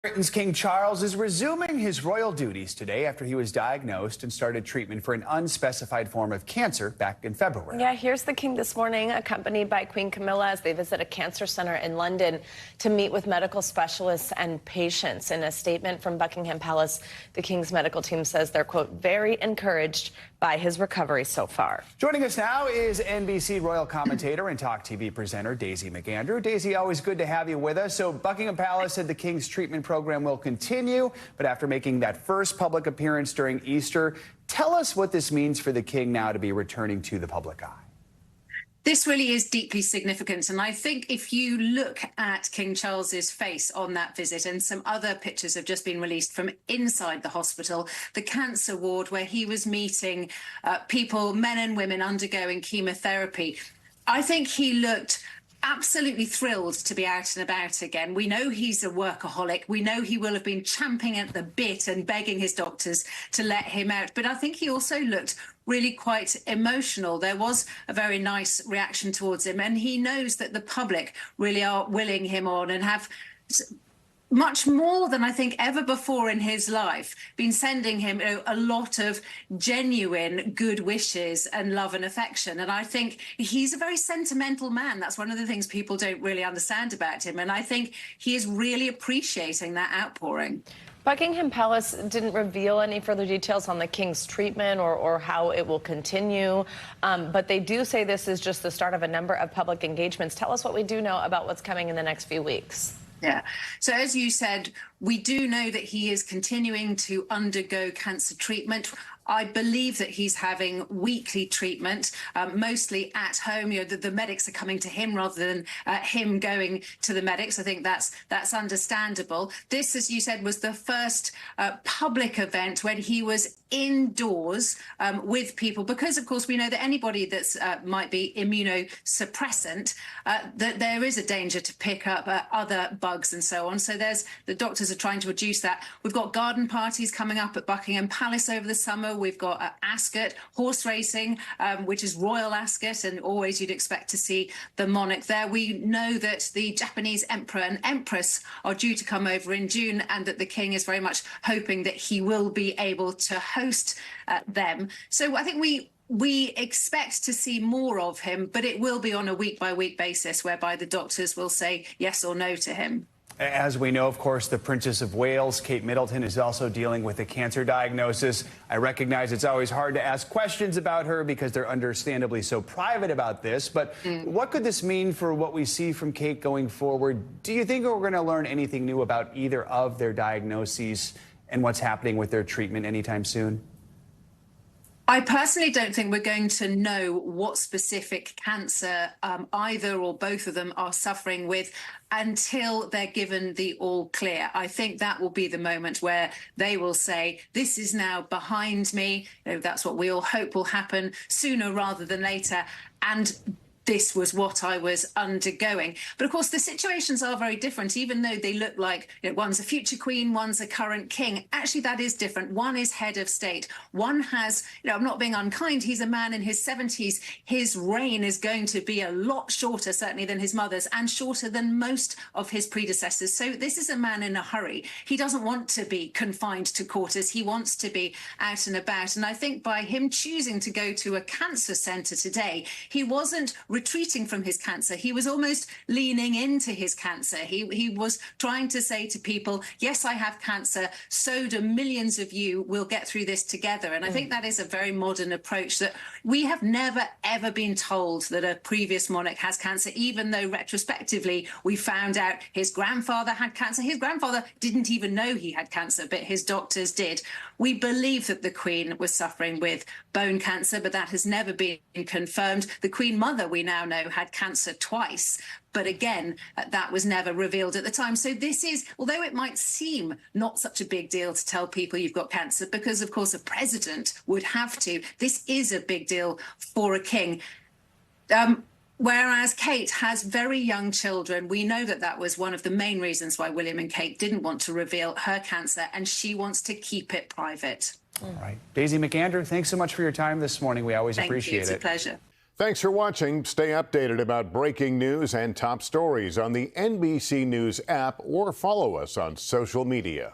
Britain's King Charles is resuming his royal duties today after he was diagnosed and started treatment for an unspecified form of cancer back in February. Yeah, here's the King this morning, accompanied by Queen Camilla as they visit a cancer center in London to meet with medical specialists and patients. In a statement from Buckingham Palace, the King's medical team says they're, quote, very encouraged by his recovery so far. Joining us now is NBC royal commentator and Talk TV presenter Daisy McAndrew. Daisy, always good to have you with us. So Buckingham Palace said the King's treatment program will continue, but after making that first public appearance during Easter, tell us what this means for the King now to be returning to the public eye. This really is deeply significant, and I think if you look at King Charles's face on that visit, and some other pictures have just been released from inside the hospital, the cancer ward where he was meeting people, men and women undergoing chemotherapy, I think he looked absolutely thrilled to be out and about again. We know he's a workaholic. We know he will have been champing at the bit and begging his doctors to let him out. But I think he also looked really quite emotional. There was a very nice reaction towards him, and he knows that the public really are willing him on and have much more than I think ever before in his life been sending him a lot of genuine good wishes and love and affection. And I think he's a very sentimental man. That's one of the things people don't really understand about him. And I think he is really appreciating that outpouring. Buckingham Palace didn't reveal any further details on the King's treatment or how it will continue, but they do say this is just the start of a number of public engagements. Tell us what we do know about what's coming in the next few weeks. Yeah. So as you said, we do know that he is continuing to undergo cancer treatment. I believe that he's having weekly treatment, mostly at home. You know, the medics are coming to him rather than him going to the medics. I think that's understandable. This, as you said, was the first public event when he was indoors with people, because of course we know that anybody that's might be immunosuppressant, that there is a danger to pick up other bugs and so on. So the doctors are trying to reduce that. We've got garden parties coming up at Buckingham Palace over the summer. We've got Ascot horse racing, which is Royal Ascot, and always you'd expect to see the monarch there. We know that the Japanese Emperor and Empress are due to come over in June, and that the King is very much hoping that he will be able to host them. So I think we expect to see more of him, but it will be on a week-by-week basis whereby the doctors will say yes or no to him. As we know, of course, the Princess of Wales, Kate Middleton, is also dealing with a cancer diagnosis. I recognize it's always hard to ask questions about her because they're understandably so private about this, but what could this mean for what we see from Kate going forward? Do you think we're going to learn anything new about either of their diagnoses and what's happening with their treatment anytime soon? I personally don't think we're going to know what specific cancer either or both of them are suffering with until they're given the all clear. I think that will be the moment where they will say, this is now behind me. You know, that's what we all hope will happen sooner rather than later. And this was what I was undergoing. But of course, the situations are very different, even though they look like, you know, one's a future queen, one's a current king. Actually, that is different. One is head of state. One has, you know, I'm not being unkind, he's a man in his 70s. His reign is going to be a lot shorter, certainly, than his mother's, and shorter than most of his predecessors. So this is a man in a hurry. He doesn't want to be confined to quarters. He wants to be out and about. And I think by him choosing to go to a cancer centre today, he wasn't retreating from his cancer. He was almost leaning into his cancer. He was trying to say to people, yes, I have cancer, so do millions of you. We'll get through this together. And I think that is a very modern approach, that we have never, ever been told that a previous monarch has cancer, even though retrospectively we found out his grandfather had cancer. His grandfather didn't even know he had cancer, but his doctors did. We believe that the Queen was suffering with bone cancer, but that has never been confirmed. The Queen Mother, we now know, had cancer twice. But again, that was never revealed at the time. So this is, although it might seem not such a big deal to tell people you've got cancer, because of course a president would have to, this is a big deal for a king. Whereas Kate has very young children, we know that that was one of the main reasons why William and Kate didn't want to reveal her cancer, and she wants to keep it private. All right. Daisy McAndrew, thanks so much for your time this morning. We always appreciate it. It's a pleasure. Thanks for watching. Stay updated about breaking news and top stories on the NBC News app or follow us on social media.